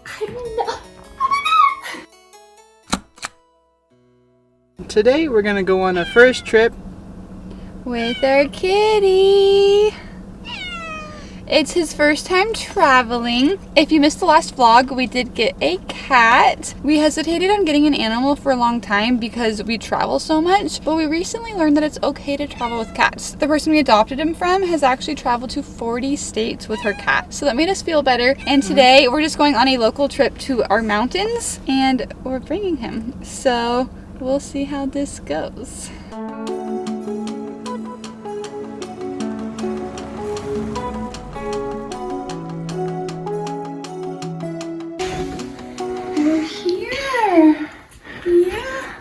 I don't know. Today we're gonna go on a first trip with our kitty. It's his first time traveling. If you missed the last vlog, we did get a cat. We hesitated on getting an animal for a long time because we travel so much, but we recently learned that it's okay to travel with cats. The person we adopted him from has actually traveled to 40 states with her cat, so that made us feel better. And today we're just going on a local trip to our mountains and we're bringing him. So we'll see how this goes. We're here. Yeah,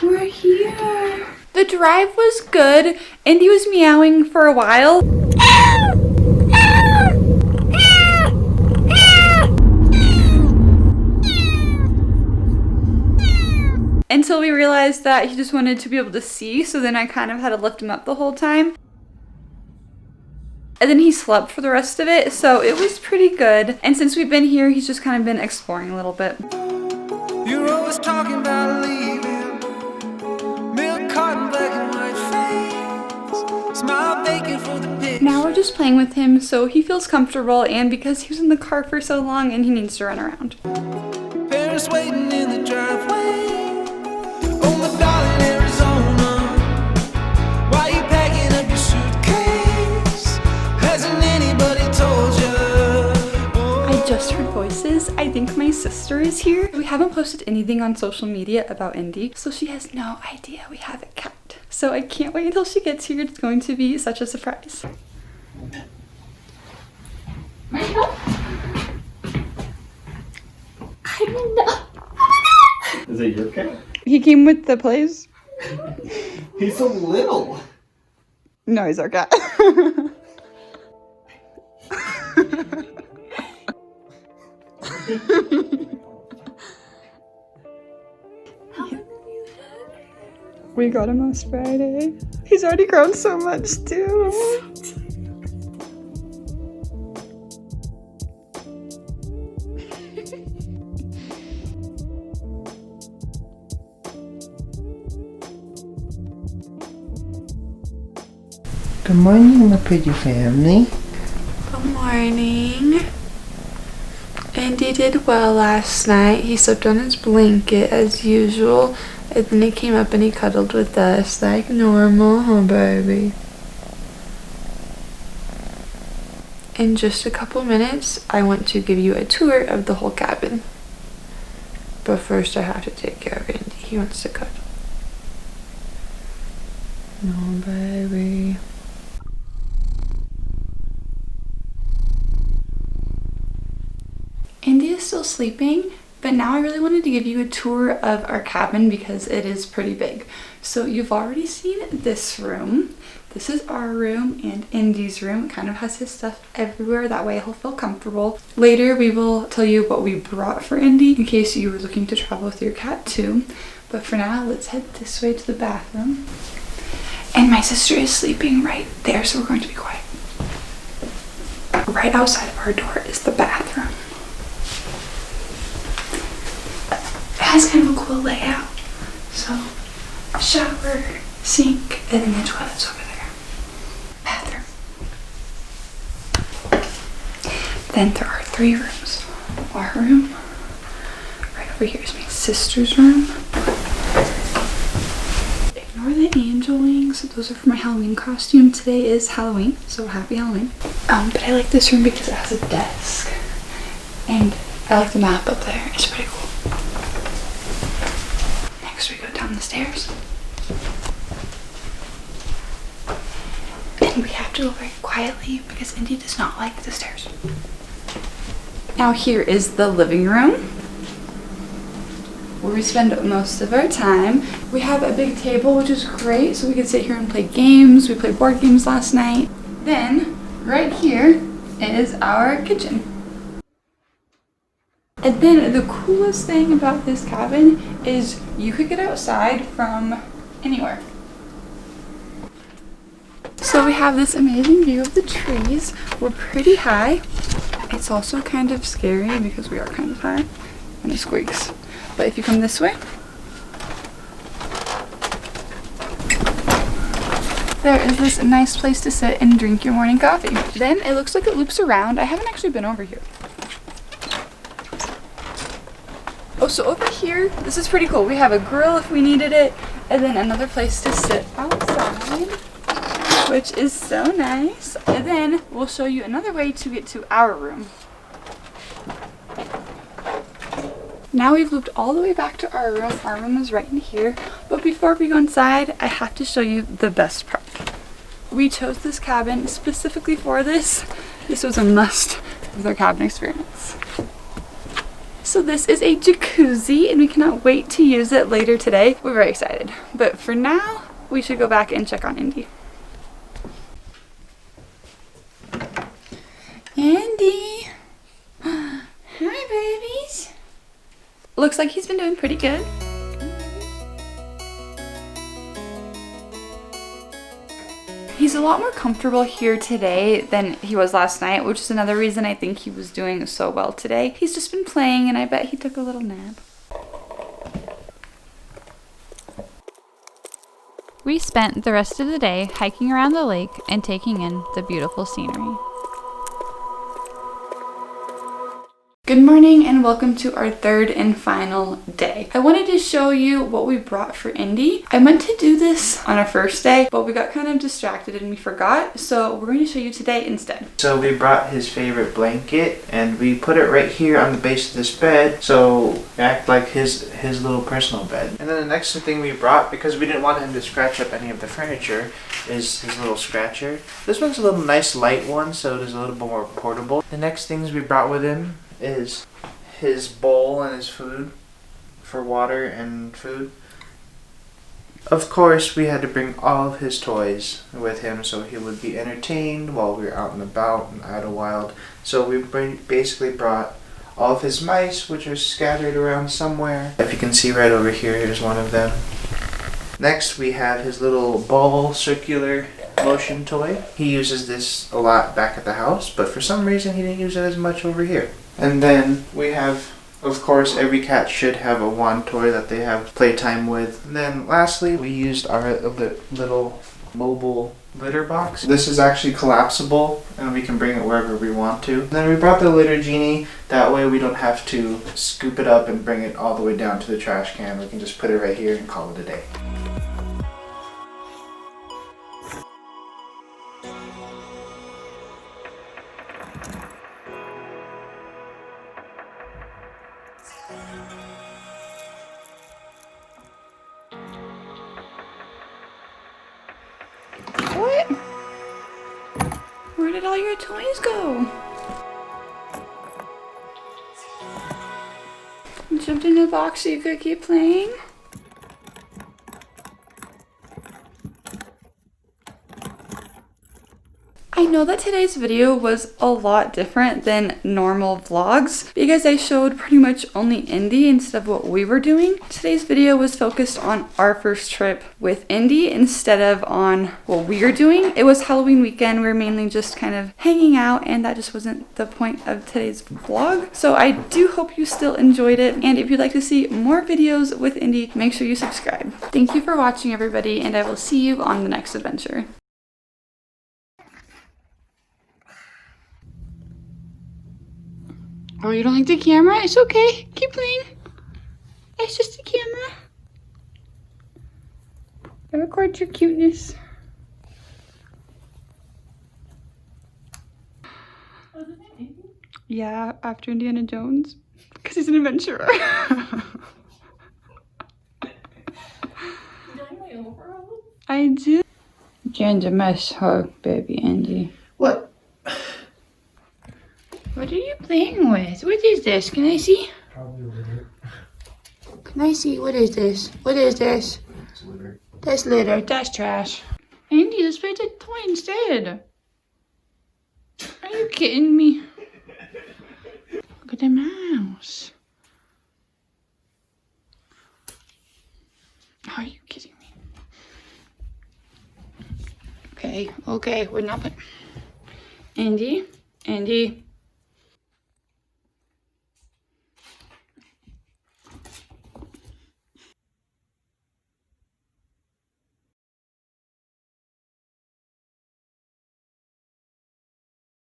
we're here. The drive was good. Indy was meowing for a while. Until we realized that he just wanted to be able to see, so then I kind of had to lift him up the whole time. And then he slept for the rest of it, so it was pretty good. And since we've been here, he's just kind of been exploring a little bit. You're always talking about leaving. Milk carton, black and white face. Smile vacant for the picture. Now we're just playing with him so he feels comfortable, and because he was in the car for so long and he needs to run around. Parents waiting in the driveway. Oh my darling Arizona, why you packing up your suitcase? Hasn't anybody told you? I just heard voices. I think my sister is here. We haven't posted anything on social media about Indy, so she has no idea we have a cat. So I can't wait until she gets here. It's going to be such a surprise. I don't know. Is it your cat? He came with the plays. He's so little. No, he's our cat. We got him last Friday. He's already grown so much too. Good morning, my pretty family. Good morning. Andy did well last night. He slept on his blanket as usual, and then he came up and he cuddled with us like normal, huh, baby? In just a couple minutes, I want to give you a tour of the whole cabin. But first I have to take care of Andy. He wants to cuddle. No, baby. Andy is still sleeping, but now I really wanted to give you a tour of our cabin because it is pretty big. So you've already seen this room. This is our room and Indy's room. It kind of has his stuff everywhere. That way he'll feel comfortable. Later we will tell you what we brought for Indy in case you were looking to travel with your cat too. But for now, let's head this way to the bathroom. And my sister is sleeping right there, so we're going to be quiet. Right outside of our door is the bathroom. It has kind of a cool layout. So, shower, sink, and then the toilet's over there. Bathroom. Then there are 3 rooms. Our room. Right over here is my sister's room. Ignore the angel wings. Those are for my Halloween costume. Today is Halloween, so happy Halloween. But I like this room because it has a desk. And I like the map up there. It's pretty cool. Next we go down the stairs. And we have to go very quietly because Indy does not like the stairs. Now here is the living room, where we spend most of our time. We have a big table, which is great, so we can sit here and play games. We played board games last night. Then, right here is our kitchen. And then the coolest thing about this cabin is you could get outside from anywhere. So we have this amazing view of the trees. We're pretty high. It's also kind of scary because we are kind of high and it squeaks. But if you come this way, there is this nice place to sit and drink your morning coffee. Then it looks like it loops around. I haven't actually been over here. Oh, so over here, this is pretty cool. We have a grill if we needed it, and then another place to sit outside, which is so nice. And then we'll show you another way to get to our room. Now we've looped all the way back to our room. Our room is right in here. But before we go inside, I have to show you the best part. We chose this cabin specifically for this. This was a must with our cabin experience. So this is a jacuzzi and we cannot wait to use it later today. We're very excited. But for now, we should go back and check on Indy. Andy! Hi, babies! Looks like he's been doing pretty good. He's a lot more comfortable here today than he was last night, which is another reason I think he was doing so well today. He's just been playing and I bet he took a little nap. We spent the rest of the day hiking around the lake and taking in the beautiful scenery. Good morning and welcome to our third and final day. I wanted to show you what we brought for Indy. I meant to do this on our first day, but we got kind of distracted and we forgot. So we're going to show you today instead. So we brought his favorite blanket and we put it right here on the base of this bed. So act like his little personal bed. And then the next thing we brought, because we didn't want him to scratch up any of the furniture, is his little scratcher. This one's a little nice light one, so it is a little bit more portable. The next things we brought with him is his bowl and his food for water and food. Of course, we had to bring all of his toys with him so he would be entertained while we were out and about in Idlewild. So we basically brought all of his mice, which are scattered around somewhere. If you can see right over here, here's one of them. Next, we have his little ball circular motion toy. He uses this a lot back at the house, but for some reason he didn't use it as much over here. And then we have, of course, every cat should have a wand toy that they have playtime with. And then lastly, we used our little mobile litter box. This is actually collapsible and we can bring it wherever we want to. And then we brought the litter genie. That way we don't have to scoop it up and bring it all the way down to the trash can. We can just put it right here and call it a day. What? Where did all your toys go? You jumped in the box so you could keep playing? I know that today's video was a lot different than normal vlogs because I showed pretty much only Indy instead of what we were doing. Today's video was focused on our first trip with Indy instead of on what we were doing. It was Halloween weekend. We were mainly just kind of hanging out and that just wasn't the point of today's vlog. So I do hope you still enjoyed it. And if you'd like to see more videos with Indy, make sure you subscribe. Thank you for watching, everybody, and I will see you on the next adventure. Oh, you don't like the camera? It's okay. Keep playing. It's just a camera. I record your cuteness. Yeah, after Indiana Jones. Because he's an adventurer. I do. You're in the mess hug, baby Andy. What? What are you playing with? What is this? Can I see? Probably litter. Can I see? What is this? What is this? It's litter. That's litter. That's trash. Andy, let's play the toy instead. Are you kidding me? Look at the mouse. Are you kidding me? Okay, okay, we're not putting. Andy,